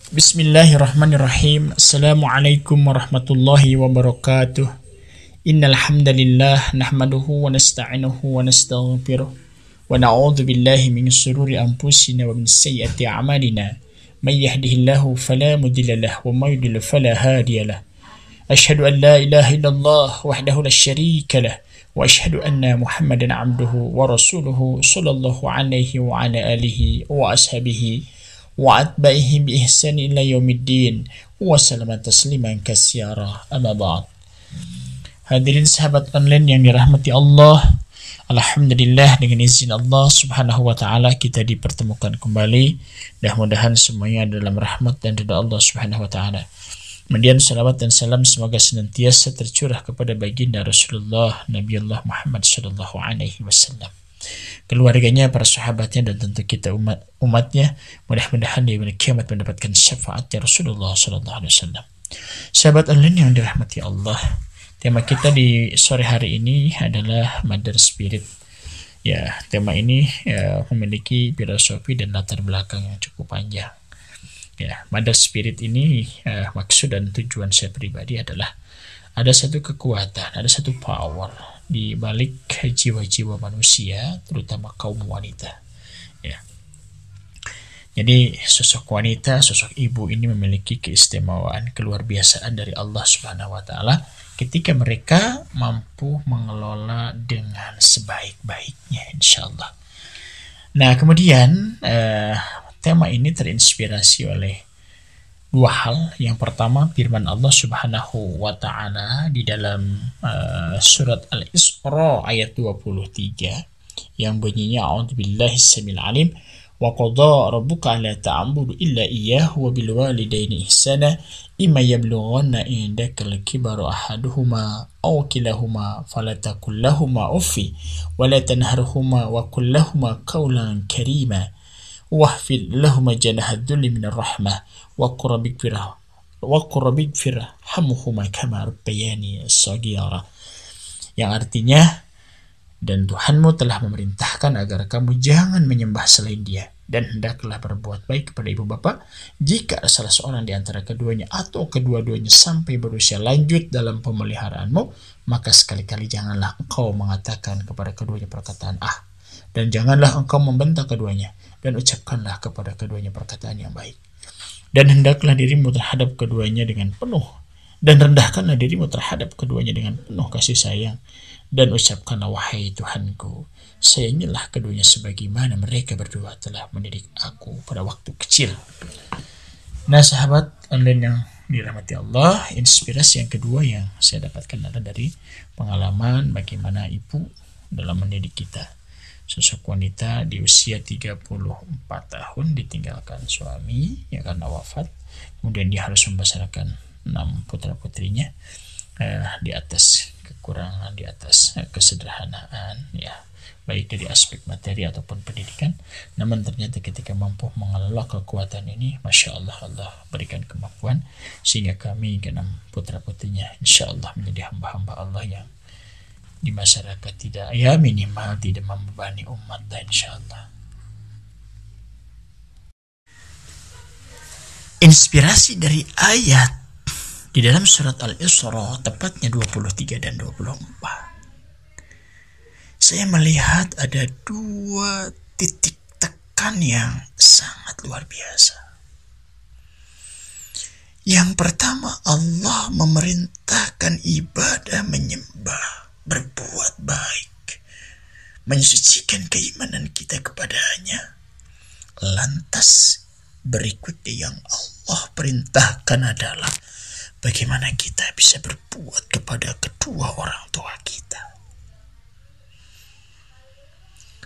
Bismillahirrahmanirrahim. Assalamualaikum warahmatullahi wabarakatuh. Innal hamdalillah nahmaduhu wa nasta'inuhu wa nastaghfiruh wa na'udzu billahi min shururi anfusina wa min sayyiati a'malina. May yahdihillahu fala mudilla lahu wa may yudlil fala hadiya lahu. Asyhadu an la ilaha illallah wahdahu la syarika lah wa asyhadu anna Muhammadan 'abduhu wa rasuluhu sallallahu alaihi wa ala alihi wa ashabihi wa atba'ihi bi ihsan ila yaumiddin wa sallama tasliman katsira amma ba'd. Hadirin sahabat online yang dirahmati Allah, alhamdulillah dengan izin Allah Subhanahu wa taala kita dipertemukan kembali. Mudah-mudahan semuanya dalam rahmat dan ridha Allah Subhanahu wa taala. Kemudian salawat dan salam semoga senantiasa tercurah kepada baginda Rasulullah Nabi Allah Muhammad sallallahu alaihi wasallam, keluarganya, para sahabatnya, dan tentu kita umatnya. Mudah-mudahan di hari kiamat mendapatkan syafaatnya Rasulullah sallallahu alaihi wasallam. Sahabat online yang dirahmati Allah, tema kita di sore hari ini adalah Mother Spirit. Ya, tema ini memiliki filosofi dan latar belakang yang cukup panjang. Ya, Mother Spirit ini maksud dan tujuan saya pribadi adalah ada satu kekuatan, ada satu power di balik jiwa-jiwa manusia, terutama kaum wanita. Ya. Jadi sosok wanita, sosok ibu ini memiliki keistimewaan, keluar biasaan dari Allah Subhanahu wa taala ketika mereka mampu mengelola dengan sebaik-baiknya, insyaallah. Nah, kemudian tema ini terinspirasi oleh dua hal. Yang pertama, firman Allah Subhanahu wa taala di dalam surat Al-Isra ayat 23 yang bunyinya a'udzubillahi samil alim wa qadha rabbuka alla ta'budu illa iyyahu wa bil walidaini ihsana imma yablughanna indakal kibara ahaduhuma aw kilahuma fala taqul lahumu uffi wa la tanharhuma wa qul lahumu qawlan karima wahfid lahuma janaha dhulli minar rahmah wa qurrabik firhamhuma kama rabbayani shaghira, yang artinya, dan Tuhanmu telah memerintahkan agar kamu jangan menyembah selain Dia, dan hendaklah berbuat baik kepada ibu bapa. Jika salah seorang di antara keduanya atau kedua-duanya sampai berusia lanjut dalam pemeliharaanmu, maka sekali-kali janganlah engkau mengatakan kepada keduanya perkataan dan janganlah engkau membentak keduanya, dan ucapkanlah kepada keduanya perkataan yang baik. Dan hendaklah dirimu terhadap keduanya dengan penuh, dan rendahkanlah dirimu terhadap keduanya dengan penuh kasih sayang, dan ucapkanlah, wahai Tuhanku, sayangilah keduanya sebagaimana mereka berdua telah mendidik aku pada waktu kecil. Nah, sahabat online yang dirahmati Allah, inspirasi yang kedua yang saya dapatkan adalah dari pengalaman bagaimana ibu dalam mendidik kita. Sosok wanita di usia 34 tahun ditinggalkan suami ya karena wafat. Kemudian dia harus membesarkan 6 putra-putrinya di atas kekurangan, di atas kesederhanaan, ya, baik dari aspek materi ataupun pendidikan. Namun ternyata ketika mampu mengelola kekuatan ini, Masya Allah, Allah berikan kemampuan sehingga kami ke-6 putra-putrinya insya Allah menjadi hamba-hamba Allah yang di masyarakat tidak, ya minimal tidak membebani umat, dan insyaallah. Inspirasi dari ayat di dalam surat Al-Isra, tepatnya 23 dan 24. Saya melihat ada 2 titik tekan yang sangat luar biasa. Yang pertama, Allah memerintahkan ibadah menyembah, berbuat baik, mensucikan keimanan kita kepadanya. Lantas berikutnya yang Allah perintahkan adalah bagaimana kita bisa berbuat kepada kedua orang tua kita.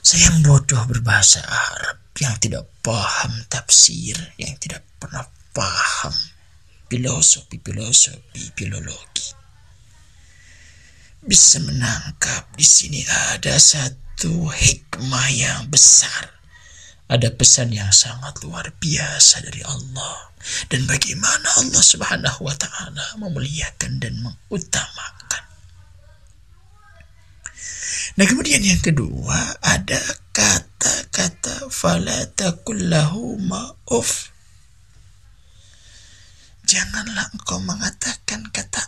Saya yang bodoh berbahasa Arab, yang tidak paham tafsir, yang tidak pernah paham filosofi, filologi, bisa menangkap di sini ada satu hikmah yang besar, ada pesan yang sangat luar biasa dari Allah, dan bagaimana Allah Subhanahu wa taala memuliakan dan mengutamakan. Nah, kemudian yang kedua ada kata-kata fala taqul lahuma uff. janganlah engkau mengatakan kata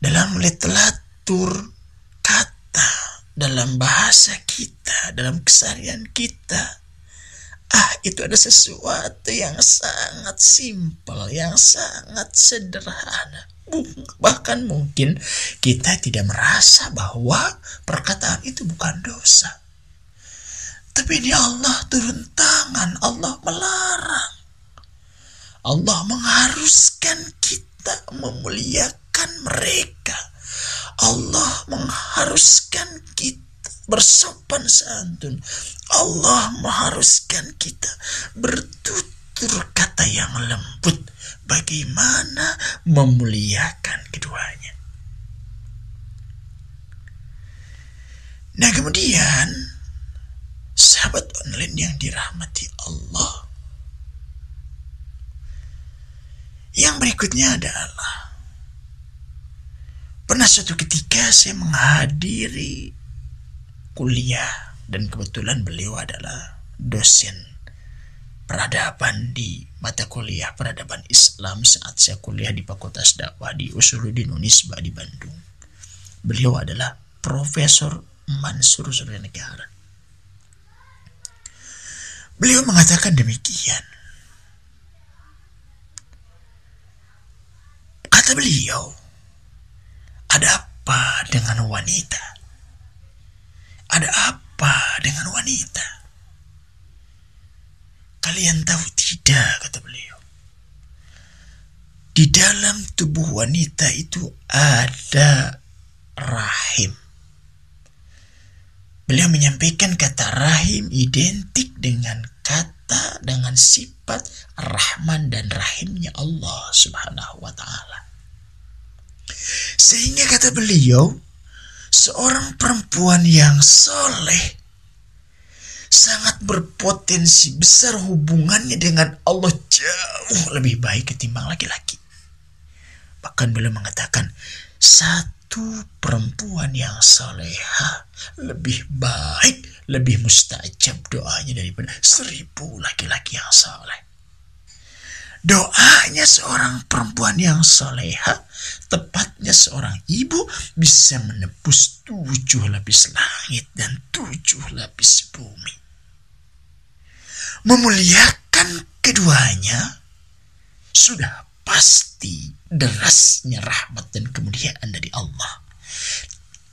dalam literatur kata, dalam bahasa kita, dalam keseharian kita. Itu ada sesuatu yang sangat simpel, yang sangat sederhana. Bahkan mungkin kita tidak merasa bahwa perkataan itu bukan dosa. Tapi ini Allah turun tangan, Allah melarang. Allah mengharuskan kita memuliakan mereka. Allah mengharuskan kita bersopan santun. Allah mengharuskan kita bertutur kata yang lembut. Bagaimana memuliakan keduanya. Nah, kemudian sahabat online yang dirahmati Allah, yang berikutnya adalah pernah suatu ketika saya menghadiri kuliah dan kebetulan beliau adalah dosen peradaban di mata kuliah peradaban Islam saat saya kuliah di Fakultas Dakwah di Usuluddin Unisba di Bandung. Beliau adalah Profesor Mansur Suryanegara. Beliau mengatakan demikian. Kata beliau, ada apa dengan wanita? Ada apa dengan wanita? Kalian tahu tidak, kata beliau. Di dalam tubuh wanita itu ada rahim. Beliau menyampaikan kata rahim identik dengan sifat Rahman dan Rahimnya Allah Subhanahu wa ta'ala. Sehingga kata beliau, seorang perempuan yang soleh sangat berpotensi besar hubungannya dengan Allah jauh lebih baik ketimbang laki-laki. Bahkan beliau mengatakan, satu perempuan yang soleha lebih baik, lebih mustajab doanya daripada 1000 laki-laki yang soleh. Doanya seorang perempuan yang soleha, tepatnya seorang ibu, bisa menebus 7 lapis langit dan 7 lapis bumi. Memuliakan keduanya sudah pasti derasnya rahmat dan kemuliaan dari Allah.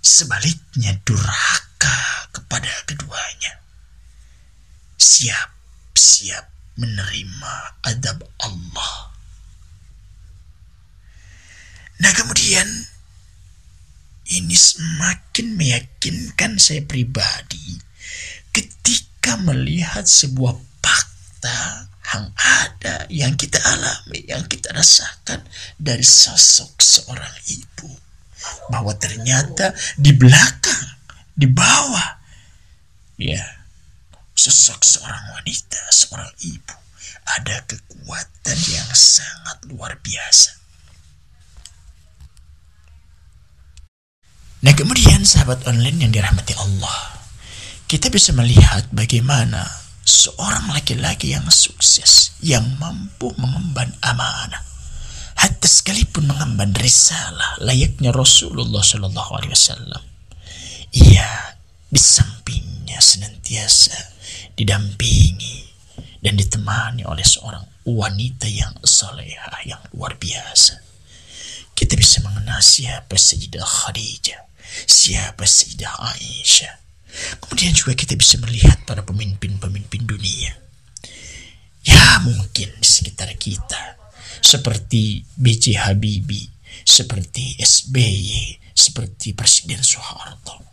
Sebaliknya durhaka kepada keduanya siap-siap menerima adab Allah. Nah, kemudian ini semakin meyakinkan saya pribadi ketika melihat sebuah fakta yang ada, yang kita alami, yang kita rasakan dari sosok seorang ibu, bahwa ternyata di belakang, di bawah, sosok seorang wanita, seorang ibu, ada kekuatan yang sangat luar biasa. Nah, kemudian sahabat online yang dirahmati Allah, kita bisa melihat bagaimana seorang laki-laki yang sukses, yang mampu mengemban amanah, hatta sekalipun mengemban risalah layaknya Rasulullah SAW, ia di sampingnya senantiasa didampingi dan ditemani oleh seorang wanita yang salehah, yang luar biasa. Kita bisa mengenal siapa Sayyidah Khadijah, siapa Sayyidah Aisyah. Kemudian juga kita bisa melihat para pemimpin-pemimpin dunia. Ya, mungkin di sekitar kita, seperti B.J. Habibie, seperti SBY, seperti Presiden Soeharto.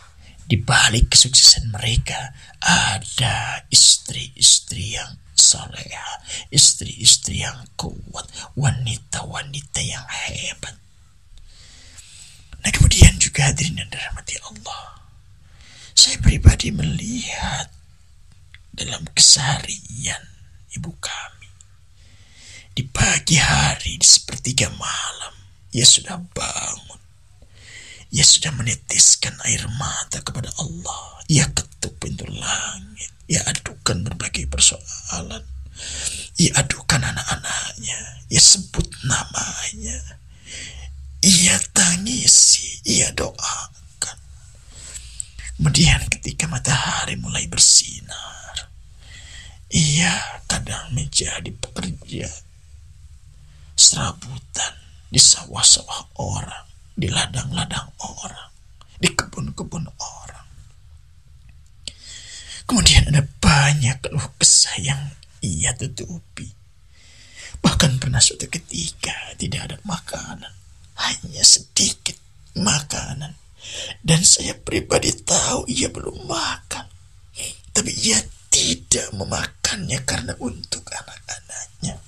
Di balik kesuksesan mereka ada istri-istri yang salehah, istri-istri yang kuat, wanita-wanita yang hebat. Nah, kemudian juga hadirin yang dirahmati Allah, saya pribadi melihat dalam keseharian ibu kami, di pagi hari, di sepertiga malam, ia sudah bangun. Ia sudah menitiskan air mata kepada Allah. Ia ketuk pintu langit. Ia adukan berbagai persoalan. Ia adukan anak-anak. ia sebut namanya, ia tangisi, ia doakan. Kemudian ketika matahari mulai bersinar, ia kadang menjadi pekerja serabutan di sawah-sawah orang, di ladang-ladang orang, di kebun-kebun orang. Kemudian ada banyak keluh kesah yang ia tutupi. Bahkan pernah suatu ketika tidak ada makanan, hanya sedikit makanan. Dan saya pribadi tahu ia belum makan. Tapi ia tidak memakannya karena untuk anak-anaknya.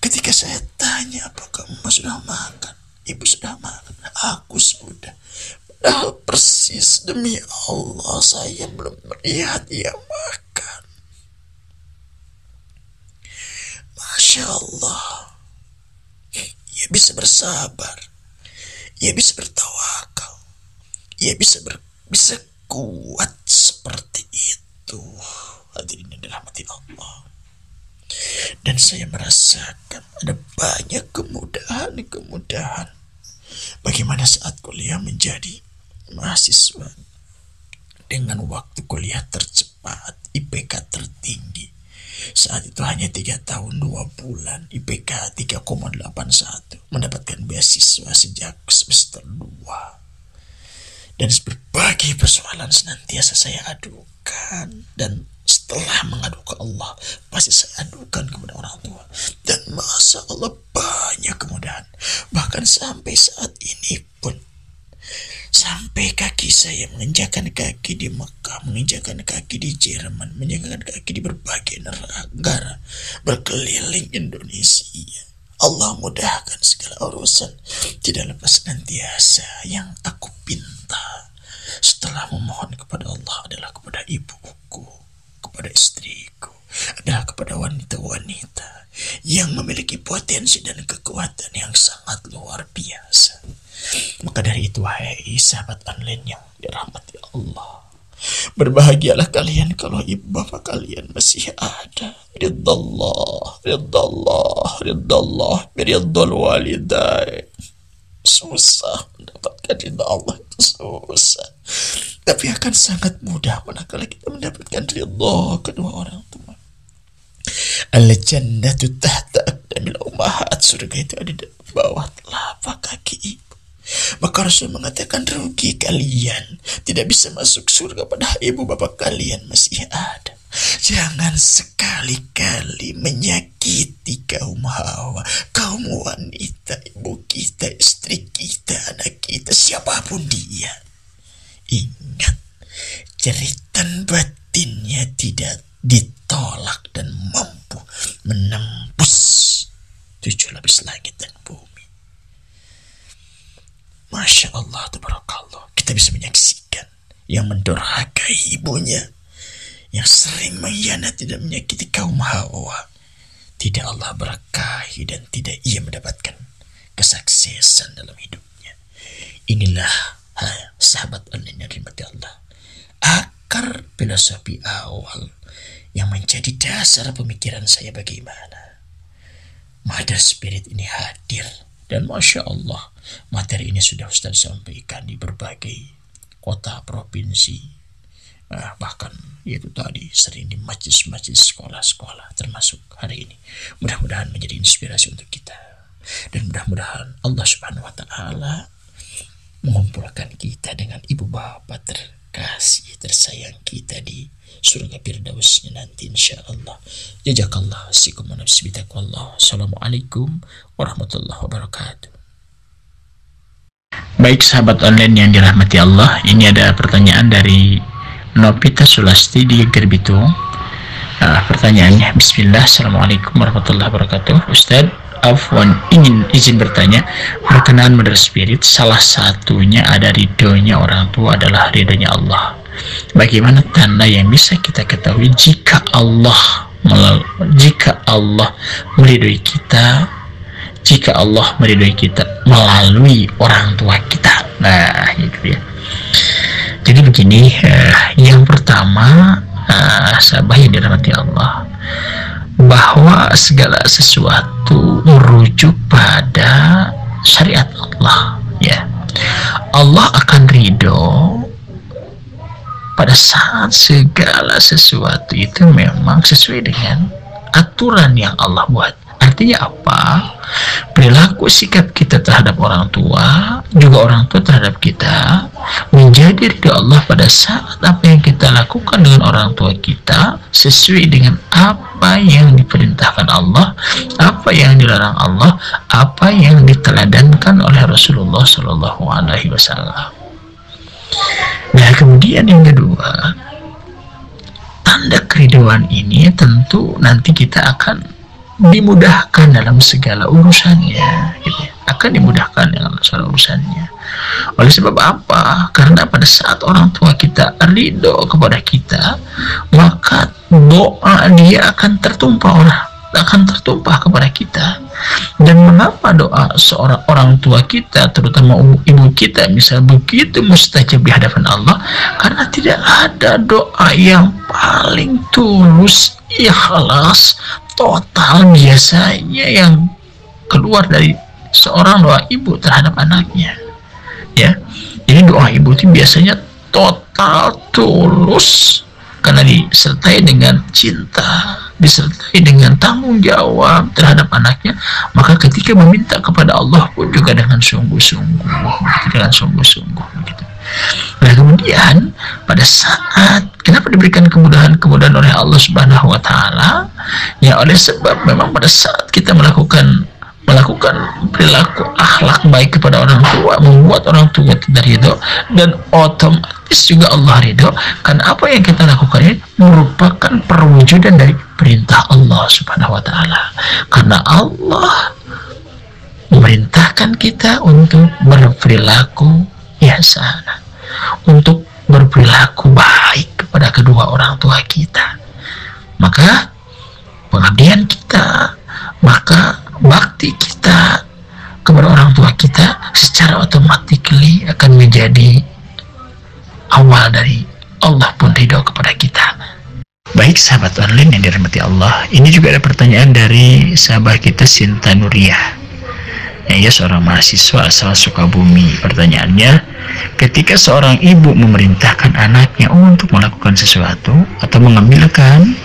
Ketika saya tanya, apakah Emak sudah makan? Ibu sudah makan? Aku sudah. Padahal persis demi Allah saya belum melihat ia makan. Masya Allah. Ia bisa bersabar. Ia bisa bertawakal. Ia bisa kuat seperti itu. Hadirin yang dirahmati Allah. Dan saya merasakan ada banyak kemudahan. Bagaimana saat kuliah menjadi mahasiswa dengan waktu kuliah tercepat, IPK tertinggi. Saat itu hanya 3 tahun 2 bulan, IPK 3,81, mendapatkan beasiswa sejak semester 2. Dan berbagai persoalan senantiasa saya adukan, dan setelah mengadu ke Allah, pasti saya adukan kepada orang tua. Dan Masya Allah banyak kemudahan. Bahkan sampai saat ini pun, sampai kaki saya menginjakan kaki di Mekah, menginjakan kaki di Jerman, menginjakan kaki di berbagai negara, berkeliling Indonesia. Allah mudahkan segala urusan. Tidak lepas senantiasa yang aku pinta setelah memohon kepada Allah adalah kepada ibuku, kepada istriku, adalah kepada wanita-wanita yang memiliki potensi dan kekuatan yang sangat luar biasa. Maka dari itu, hai sahabat online yang dirahmati Allah, berbahagialah kalian kalau ibu bapak kalian masih ada. Ridallah, biridal walidain. Susah mendapatkan ridha Allah, itu susah. Tapi akan sangat mudah manakala kita mendapatkan ridha kedua orang tua. Al-jannatu tahta aqdamil ummahat. Surga itu ada di bawah telapak kaki ibu. Maka Rasul mengatakan, rugi kalian tidak bisa masuk surga padahal ibu bapak kalian masih ada. Jangan sekali-kali menyakiti kaum hawa, kaum wanita, ibu kita, istri kita, anak kita, siapapun dia. Ingat, jeritan batinnya tidak ditolak dan mampu menembus 7 lapis langit dan bumi. Masya Allah, tabarakallah. Kita bisa menyaksikan yang mendurhakai ibunya, yang sering mengkhianati dan menyakiti kaum hawa. Tidak Allah berkahi dan tidak ia mendapatkan kesuksesan dalam hidupnya. Inilah sahabat online yang dirahmati Allah, akar filosofi awal yang menjadi dasar pemikiran saya bagaimana Mother Spirit ini hadir. Dan Masya Allah, materi ini sudah Ustaz sampaikan di berbagai kota, provinsi, bahkan itu tadi sering di majlis-majlis sekolah-sekolah, termasuk hari ini. Mudah-mudahan menjadi inspirasi untuk kita, dan mudah-mudahan Allah Subhanahu wa Ta'ala mengumpulkan kita dengan ibu bapak terkasih, tersayang kita di surga Firdausnya nanti insyaallah. Jazakallah sikum wa nafsi bitaqwallah. Assalamualaikum warahmatullahi wabarakatuh. Baik sahabat online yang dirahmati Allah, ini ada pertanyaan dari Novita Sulasti di Gerbitung. Pertanyaannya, Bismillah, Assalamualaikum warahmatullahi wabarakatuh. Ustaz, afwan, izin bertanya, berkenaan Mother Spirit, salah satunya ada ridhonya orang tua adalah ridhonya Allah. Bagaimana tanda yang bisa kita ketahui jika Allah meridhoi kita, jika Allah meridhoi kita melalui orang tua kita? Nah, itu ya. Jadi begini, yang pertama, sahabat yang dirahmati Allah, bahwa segala sesuatu merujuk pada syariat Allah, ya. Allah akan ridho pada saat segala sesuatu itu memang sesuai dengan aturan yang Allah buat. Artinya apa? Perilaku sikap kita terhadap orang tua, juga orang tua terhadap kita, menjadi ridho Allah pada saat apa yang kita lakukan dengan orang tua kita sesuai dengan apa yang diperintahkan Allah, apa yang dilarang Allah, apa yang diteladankan oleh Rasulullah Shallallahu Alaihi Wasallam. Nah, kemudian yang kedua, tanda keriduan ini tentu nanti kita akan dimudahkan dalam segala urusannya, gitu ya. Akan dimudahkan dalam segala urusannya. Oleh sebab apa? Karena pada saat orang tua kita ridho kepada kita, maka doa dia akan tertumpah kepada kita. Dan mengapa doa seorang orang tua kita, terutama ibu kita, misal begitu mustajab di hadapan Allah? Karena tidak ada doa yang paling tulus, ikhlas, total biasanya yang keluar dari seorang doa ibu terhadap anaknya, ya. Jadi doa ibu itu biasanya total, tulus, karena disertai dengan cinta, disertai dengan tanggung jawab terhadap anaknya. Maka ketika meminta kepada Allah pun juga dengan sungguh-sungguh, gitu. Nah, kemudian pada saat kenapa diberikan kemudahan oleh Allah Subhanahu wa taala? Ya, oleh sebab memang pada saat kita melakukan perilaku akhlak baik kepada orang tua, membuat orang tua tidak ridho, dan otomatis juga Allah ridho, karena apa yang kita lakukan ini merupakan perwujudan dari perintah Allah Subhanahu wa taala. Karena Allah memerintahkan kita untuk berperilaku ihsan, untuk berperilaku baik kepada kedua orang tua kita. Maka pengabdian kita, maka bakti kita kepada orang tua kita secara otomatis akan menjadi awal dari Allah pun ridho kepada kita. Baik sahabat online yang dirahmati Allah, ini juga ada pertanyaan dari sahabat kita Sinta Nuriyah. Ya, seorang mahasiswa asal Sukabumi. Pertanyaannya, ketika seorang ibu memerintahkan anaknya untuk melakukan sesuatu atau mengambilkan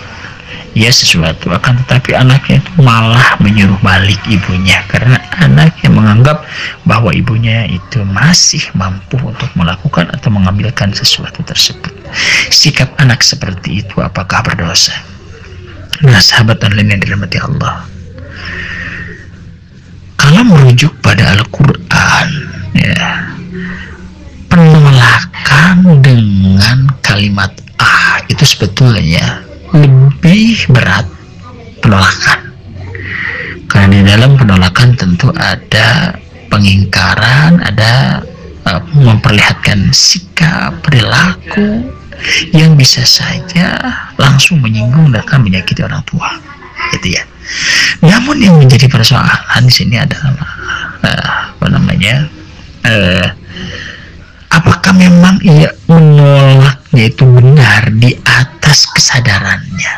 sesuatu, akan tetapi anaknya itu malah menyuruh balik ibunya karena anaknya menganggap bahwa ibunya itu masih mampu untuk melakukan atau mengambilkan sesuatu tersebut. Sikap anak seperti itu apakah berdosa? Nah, sahabat online yang dirahmati Allah, kalau merujuk pada Al-Quran, ya, penolakan dengan kalimat itu sebetulnya lebih berat penolakan, karena di dalam penolakan tentu ada pengingkaran, ada memperlihatkan sikap perilaku yang bisa saja langsung menyinggung dan akan menyakiti orang tua, gitu ya. Namun yang menjadi persoalan di sini adalah apakah memang ia menolaknya itu benar di atas kesadarannya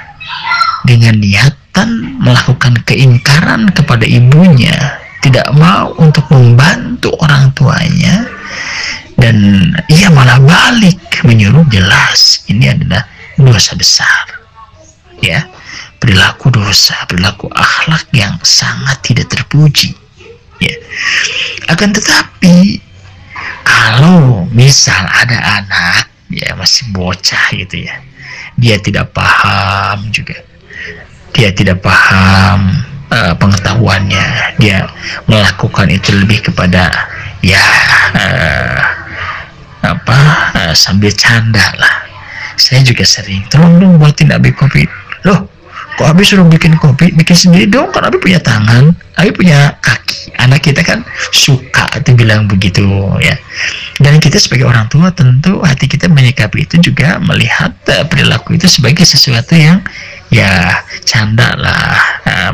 dengan niatan melakukan keingkaran kepada ibunya, tidak mau untuk membantu orang tuanya, dan ia malah balik menyuruh. Jelas ini adalah dosa besar, ya, perilaku dosa, perilaku akhlak yang sangat tidak terpuji, ya. Akan tetapi kalau misal ada anak, ya, masih bocah gitu ya, dia tidak paham juga, dia tidak paham pengetahuannya, dia melakukan itu lebih kepada sambil canda lah. Saya juga sering, tolong dong buatin Abi kopi. Loh, kok Abi suruh bikin kopi? Bikin sendiri dong, kan Abi punya tangan, Abi punya kaki. Anak kita kan suka tuh bilang begitu, ya. Dan kita sebagai orang tua tentu hati kita menyikapi itu juga melihat perilaku itu sebagai sesuatu yang canda lah,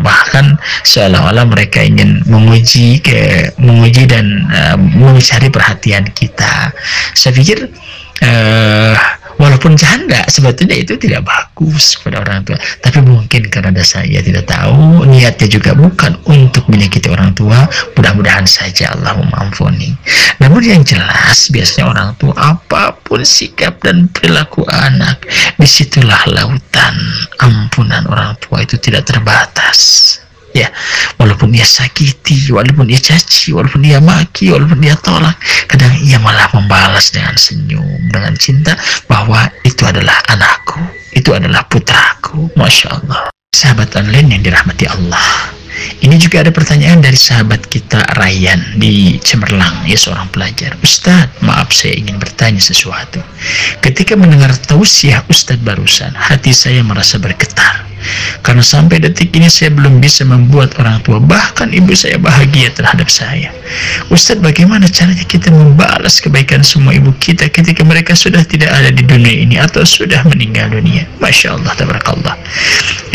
bahkan seolah-olah mereka ingin menguji dan mencari perhatian kita. Saya pikir Walaupun janda, sebetulnya itu tidak bagus kepada orang tua. Tapi mungkin karena saya tidak tahu, niatnya juga bukan untuk menyakiti orang tua. Mudah-mudahan saja Allah mengampuni. Namun yang jelas, biasanya orang tua, apapun sikap dan perilaku anak, disitulah lautan ampunan orang tua itu tidak terbatas. Ya, walaupun dia sakiti, walaupun dia caci, walaupun dia maki, walaupun dia tolak, kadang ia malah membalas dengan senyum, dengan cinta, bahwa itu adalah anakku, itu adalah putraku. Masya Allah. Sahabat online yang dirahmati Allah, ini juga ada pertanyaan dari sahabat kita Ryan di Cemerlang, ya, seorang pelajar. Ustadz, maaf, saya ingin bertanya sesuatu. Ketika mendengar tausiah Ustadz barusan, hati saya merasa bergetar. Karena sampai detik ini saya belum bisa membuat orang tua, bahkan ibu saya, bahagia terhadap saya. Ustadz, bagaimana caranya kita membalas kebaikan semua ibu kita ketika mereka sudah tidak ada di dunia ini atau sudah meninggal dunia? Masya Allah, tabarakallah.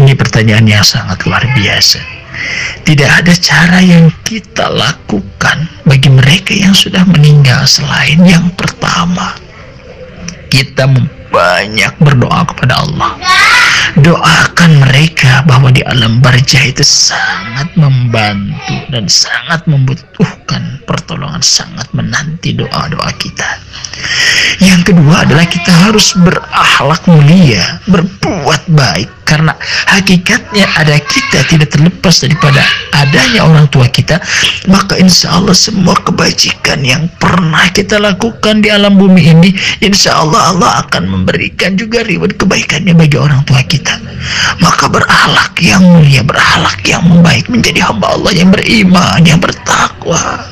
Ini pertanyaan yang sangat luar biasa. Tidak ada cara yang kita lakukan bagi mereka yang sudah meninggal selain yang pertama, kita banyak berdoa kepada Allah. Doakan mereka bahwa di alam barzah itu sangat membantu dan sangat membutuhkan pertolongan, sangat menanti doa-doa kita. Yang kedua adalah kita harus berakhlak mulia, berbuat baik, karena hakikatnya ada kita tidak terlepas daripada adanya orang tua kita. Maka insya Allah semua kebajikan yang pernah kita lakukan di alam bumi ini, insya Allah Allah akan memberikan juga reward kebaikannya bagi orang tua kita. Maka berakhlak yang mulia, berakhlak yang baik, menjadi hamba Allah yang beriman, yang bertakwa.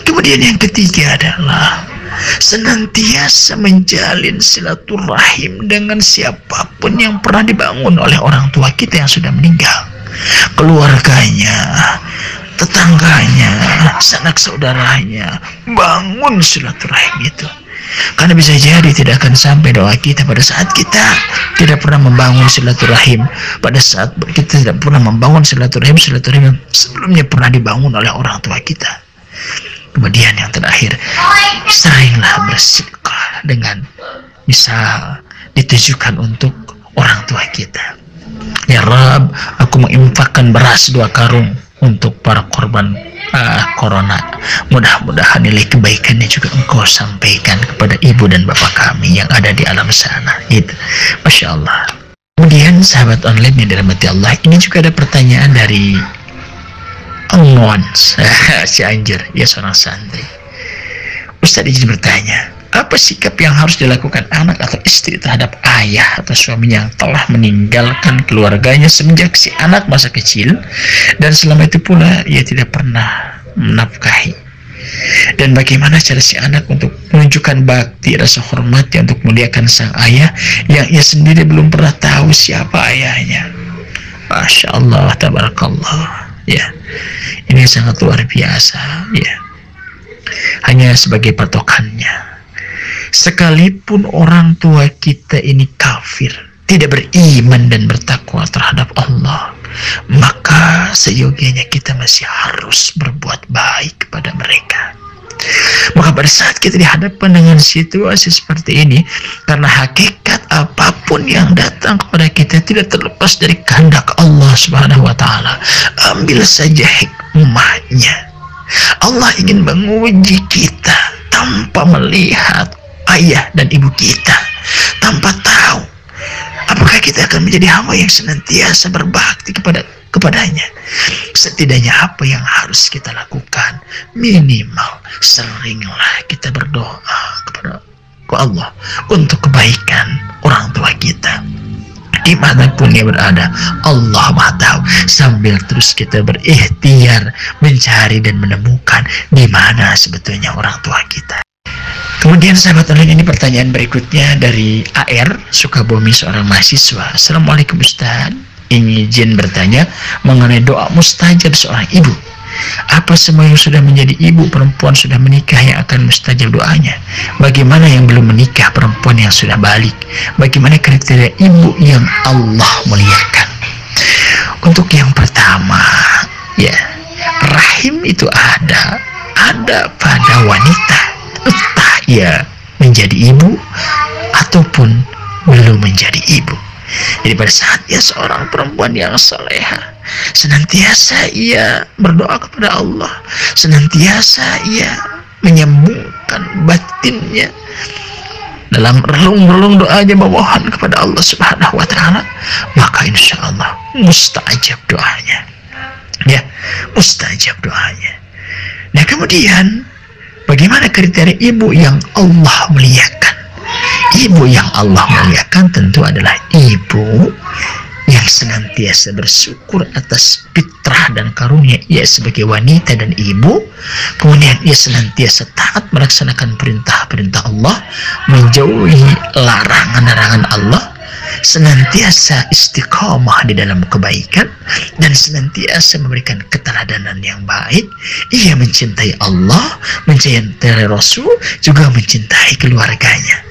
Kemudian yang ketiga adalah senantiasa menjalin silaturahim dengan siapapun yang pernah dibangun oleh orang tua kita yang sudah meninggal, keluarganya, tetangganya, sanak saudaranya. Bangun silaturahim itu, karena bisa jadi tidak akan sampai doa kita pada saat kita tidak pernah membangun silaturahim, pada saat kita tidak pernah membangun silaturahim yang sebelumnya pernah dibangun oleh orang tua kita. Kemudian yang terakhir, seringlah bersedekah dengan misal ditujukan untuk orang tua kita. Ya Rab, aku menginfakkan beras 2 karung untuk para korban corona. Mudah-mudahan nilai kebaikannya juga engkau sampaikan kepada ibu dan bapak kami yang ada di alam sana. Itu, Masya Allah. Kemudian sahabat online yang dirahmati Allah, ini juga ada pertanyaan dari Angon Cianjur, ya, seorang santri. Ustadz izin bertanya, apa sikap yang harus dilakukan anak atau istri terhadap ayah atau suaminya yang telah meninggalkan keluarganya semenjak si anak masa kecil, dan selama itu pula ia tidak pernah menafkahi? Dan bagaimana cara si anak untuk menunjukkan bakti, rasa hormatnya untuk memuliakan sang ayah yang ia sendiri belum pernah tahu siapa ayahnya? Masya Allah, tabarakallah. Ya, ini sangat luar biasa. Ya, hanya sebagai patokannya, sekalipun orang tua kita ini kafir, tidak beriman dan bertakwa terhadap Allah, maka seyogianya kita masih harus berbuat baik kepada mereka. Maka pada saat kita dihadapkan dengan situasi seperti ini, karena hakikat apapun yang datang kepada kita tidak terlepas dari kehendak Allah Subhanahu wa Ta'ala. Ambil saja hikmahnya. Allah ingin menguji kita tanpa melihat ayah dan ibu kita, tanpa tahu apakah kita akan menjadi hamba yang senantiasa berbakti kepadanya. Setidaknya apa yang harus kita lakukan, minimal seringlah kita berdoa kepada Allah untuk kebaikan orang tua kita. Dimanapun dia berada, Allah Maha tahu. Sambil terus kita berikhtiar mencari dan menemukan di mana sebetulnya orang tua kita. Kemudian sahabat online, ini pertanyaan berikutnya dari AR Sukabumi, seorang mahasiswa. Assalamualaikum Ustaz, ingin izin bertanya mengenai doa mustajab seorang ibu. Apa semua yang sudah menjadi ibu perempuan sudah menikah yang akan mustajab doanya? Bagaimana yang belum menikah, perempuan yang sudah balik? Bagaimana kriteria ibu yang Allah muliakan? Untuk yang pertama, ya, rahim itu ada pada wanita, entah ia menjadi ibu ataupun belum menjadi ibu. Jadi pada saat ia seorang perempuan yang soleha, senantiasa ia berdoa kepada Allah, senantiasa ia menyambungkan batinnya dalam relung-relung doanya, memohon kepada Allah Subhanahu wa Ta'ala, maka insya Allah mustajab doanya. Ya, mustajab doanya. Nah, kemudian bagaimana kriteria ibu yang Allah muliakan? Ibu yang Allah muliakan tentu adalah ibu yang senantiasa bersyukur atas fitrah dan karunia ia sebagai wanita dan ibu. Kemudian ia senantiasa taat melaksanakan perintah-perintah Allah, menjauhi larangan-larangan Allah, senantiasa istiqamah di dalam kebaikan, dan senantiasa memberikan keteladanan yang baik. Ia mencintai Allah, mencintai Rasul, juga mencintai keluarganya.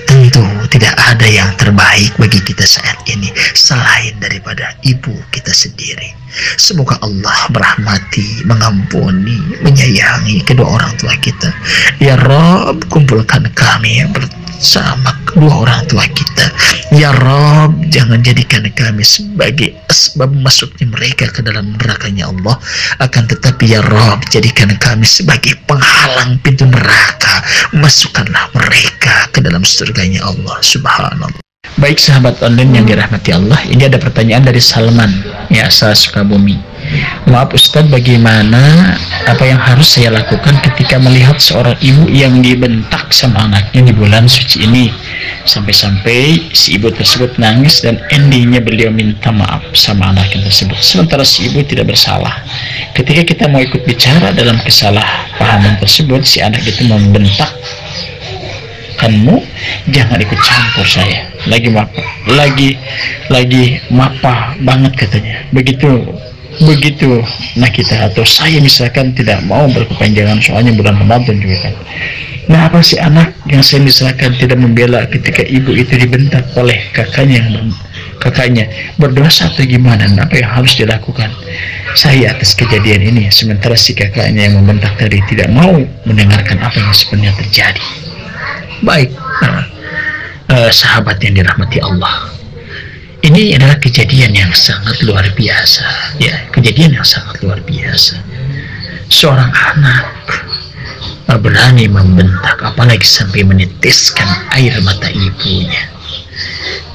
Tentu tidak ada yang terbaik bagi kita saat ini selain daripada ibu kita sendiri. Semoga Allah merahmati, mengampuni, menyayangi kedua orang tua kita. Ya Rabb, kumpulkan kami bersama kedua orang tua kita. Ya Rabb, jangan jadikan kami sebagai asbab masuknya mereka ke dalam nerakanya Allah. Akan tetapi ya Rabb, jadikan kami sebagai penghalang pintu neraka. Masukkanlah mereka ke dalam surganya Allah. Subhanallah. Baik sahabat online yang dirahmati Allah, ini ada pertanyaan dari Salman, ya, asal Sukabumi. Maaf Ustadz, bagaimana apa yang harus saya lakukan ketika melihat seorang ibu yang dibentak sama anaknya di bulan suci ini, sampai-sampai si ibu tersebut nangis dan endingnya beliau minta maaf sama anaknya tersebut, sementara si ibu tidak bersalah. Ketika kita mau ikut bicara dalam kesalahpahaman tersebut, si anak itu membentak, "Kamu jangan ikut campur saya, lagi mapah banget," katanya. Begitu nah kita, atau saya misalkan tidak mau berkepanjangan soalnya bulan Ramadan juga kan. Nah, apa si anak yang saya misalkan tidak membela ketika ibu itu dibentak oleh kakaknya berdosa atau gimana? Dan apa yang harus dilakukan saya atas kejadian ini, sementara si kakaknya yang membentak tadi tidak mau mendengarkan apa yang sebenarnya terjadi? Baik, sahabat yang dirahmati Allah, ini adalah kejadian yang sangat luar biasa, ya, kejadian yang sangat luar biasa. Seorang anak berani membentak, apalagi sampai meneteskan air mata ibunya.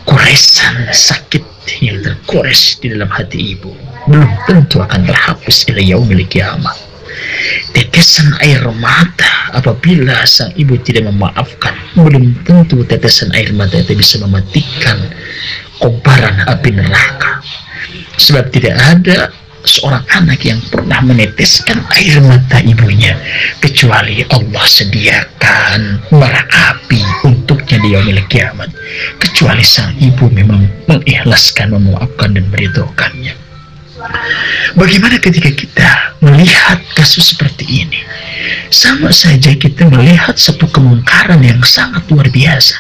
Koresan sakit yang terkores di dalam hati ibu belum tentu akan terhapus ila yaumil qiyamah. Tetesan air mata apabila sang ibu tidak memaafkan, belum tentu tetesan air mata itu bisa mematikan kobaran api neraka. Sebab tidak ada seorang anak yang pernah meneteskan air mata ibunya kecuali Allah sediakan bara api untuknya di yaumil kiamat, kecuali sang ibu memang mengikhlaskan, memaafkan dan meridhokannya. Bagaimana ketika kita melihat kasus seperti ini? Sama saja kita melihat satu kemungkaran yang sangat luar biasa.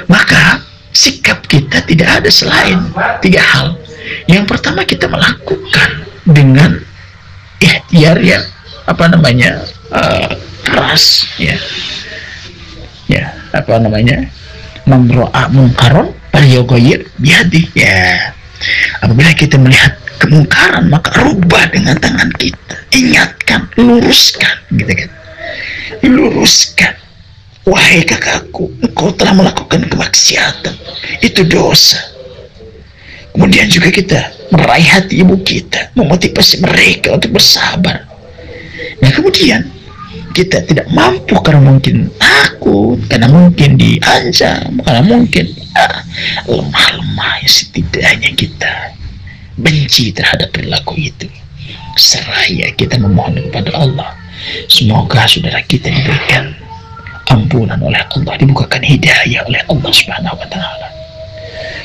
Maka sikap kita tidak ada selain 3 hal. Yang pertama, kita melakukan dengan ikhtiar yang keras, man ra'a munkaron falyughayyir biyadihi, ya. Apabila kita melihat kemungkaran, maka rubah dengan tangan kita, ingatkan, luruskan, gitu kan, luruskan. Wahai kakakku, engkau telah melakukan kemaksiatan, itu dosa. Kemudian juga kita meraih hati ibu kita, memotivasi mereka untuk bersabar. Nah, kemudian kita tidak mampu karena mungkin takut, karena mungkin diancam, karena mungkin lemah-lemah, setidaknya kita benci terhadap perilaku itu. Seraya kita memohon kepada Allah, semoga saudara kita diberikan ampunan oleh Allah, dibukakan hidayah oleh Allah Subhanahu wa Ta'ala.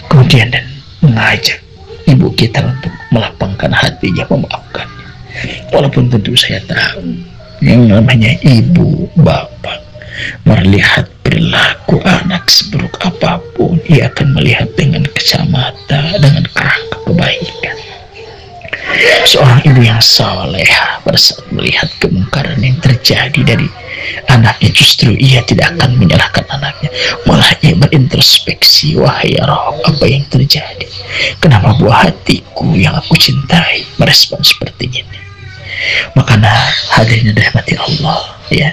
Kemudian dan mengajak ibu kita untuk melapangkan hatinya, memaafkannya. Walaupun tentu saya tahu yang namanya ibu, bapak melihat perilaku anak seburuk apapun, ia akan melihat dengan kacamata, dengan kerangka kebaikan. Seorang ibu yang saleh pada saat melihat kemungkaran yang terjadi dari anaknya, justru ia tidak akan menyalahkan anaknya, malah ia berintrospeksi, wahai Rob, apa yang terjadi, kenapa buah hatiku yang aku cintai merespon seperti ini. Makanya hadirnya rahmati Allah, ya,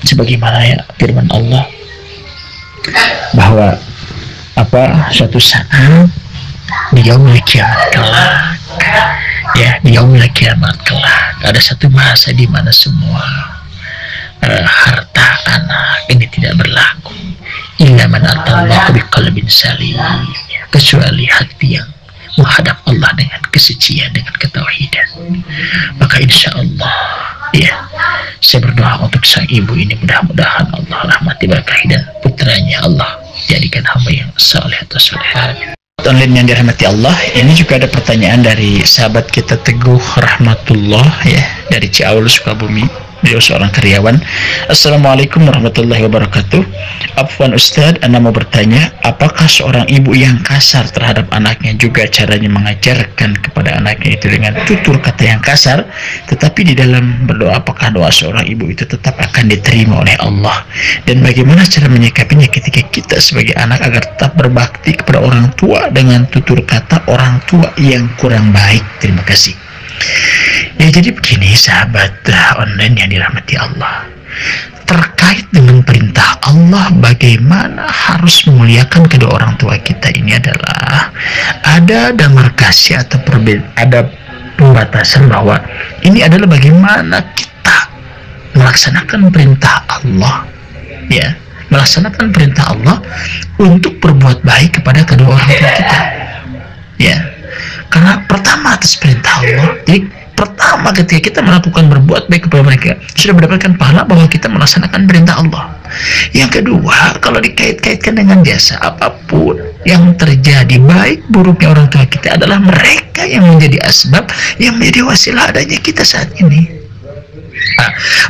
sebagaimana ya firman Allah bahwa suatu saat di yaumil kiamat kelak, ya, di yaumil kiamat kelak ada satu masa di mana semua harta anak ini tidak berlaku, illa man atallaha biqalbin salim, kecuali hati yang menghadap Allah dengan kesucian, dengan ketauhidan. Maka insya Allah, ya, saya berdoa untuk sang ibu ini, mudah-mudahan Allah rahmati, berkahi, dan putranya Allah jadikan hamba yang saleh atau salehah. Online yang dirahmati Allah, ini juga ada pertanyaan dari sahabat kita Teguh Rahmatullah, ya, dari Ciaul, Sukabumi. Beliau seorang karyawan. Assalamualaikum warahmatullahi wabarakatuh. Afwan Ustadz, Anda mau bertanya, apakah seorang ibu yang kasar terhadap anaknya juga caranya mengajarkan kepada anaknya itu dengan tutur kata yang kasar, tetapi di dalam berdoa, apakah doa seorang ibu itu tetap akan diterima oleh Allah? Dan bagaimana cara menyikapinya ketika kita sebagai anak agar tetap berbakti kepada orang tua dengan tutur kata orang tua yang kurang baik? Terima kasih. Ya, jadi begini sahabat online yang dirahmati Allah, terkait dengan perintah Allah bagaimana harus memuliakan kedua orang tua kita, ini adalah ada demarkasi atau ada pembatasan bahwa ini adalah bagaimana kita melaksanakan perintah Allah, ya, melaksanakan perintah Allah untuk berbuat baik kepada kedua orang tua kita, ya. Karena pertama atas perintah Allah, jadi pertama ketika kita melakukan berbuat baik kepada mereka, sudah mendapatkan pahala bahwa kita melaksanakan perintah Allah. Yang kedua, kalau dikait-kaitkan dengan jasa apapun yang terjadi, baik buruknya orang tua kita adalah mereka yang menjadi asbab, yang menjadi wasilah adanya kita saat ini.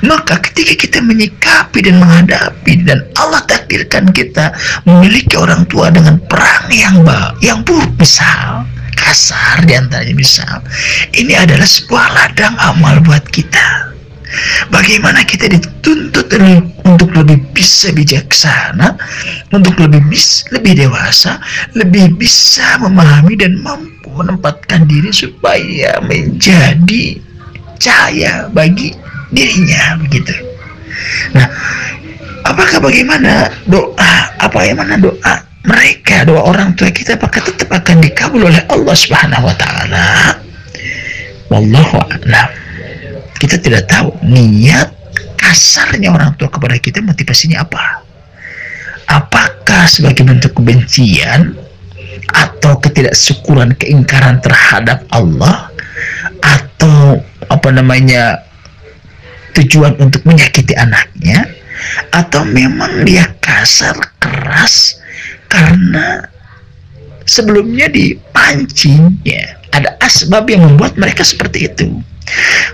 Maka ketika kita menyikapi dan menghadapi, dan Allah takdirkan kita memiliki orang tua dengan perang yang buruk, misal kasar diantaranya, misal, ini adalah sebuah ladang amal buat kita. Bagaimana kita dituntut untuk lebih bisa bijaksana, untuk lebih dewasa, lebih bisa memahami dan mampu menempatkan diri supaya menjadi cahaya bagi dirinya, begitu. Nah, bagaimana doa mereka, doa orang tua kita, apakah tetap akan dikabul oleh Allah Subhanahu wa taala? Wallahu a'lam. Kita tidak tahu niat kasarnya orang tua kepada kita, motivasinya apa. Apakah sebagai bentuk kebencian atau ketidaksyukuran, keingkaran terhadap Allah, atau tujuan untuk menyakiti anaknya, atau memang dia kasar, keras karena sebelumnya dipancing, ya, ada asbab yang membuat mereka seperti itu.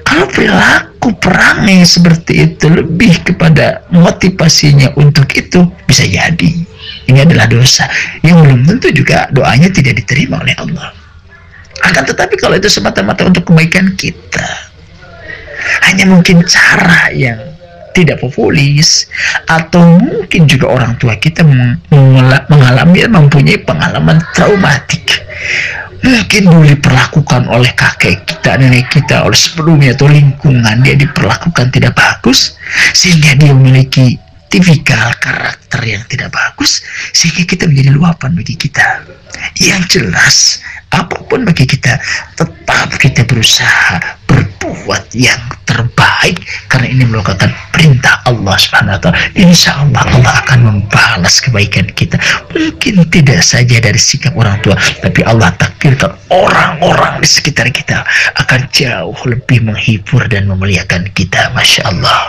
Kalau perilaku perangai seperti itu lebih kepada motivasinya untuk itu, bisa jadi ini adalah dosa yang belum tentu juga doanya tidak diterima oleh Allah. Akan tetapi kalau itu semata-mata untuk kebaikan kita, hanya mungkin cara yang tidak populis, atau mungkin juga orang tua kita mempunyai pengalaman traumatik, mungkin dulu diperlakukan oleh kakek kita, nenek kita, oleh sebelumnya, atau lingkungan dia diperlakukan tidak bagus, sehingga dia memiliki tipikal karakter yang tidak bagus, sehingga kita menjadi luapan bagi kita. Yang jelas, apapun bagi kita, tetap kita berusaha berbuat yang terbaik, karena ini merupakan perintah Allah Subhanahu wa taala. Insya Allah Allah akan membalas kebaikan kita, mungkin tidak saja dari sikap orang tua, tapi Allah takdirkan orang-orang di sekitar kita akan jauh lebih menghibur dan memuliakan kita. Masya Allah.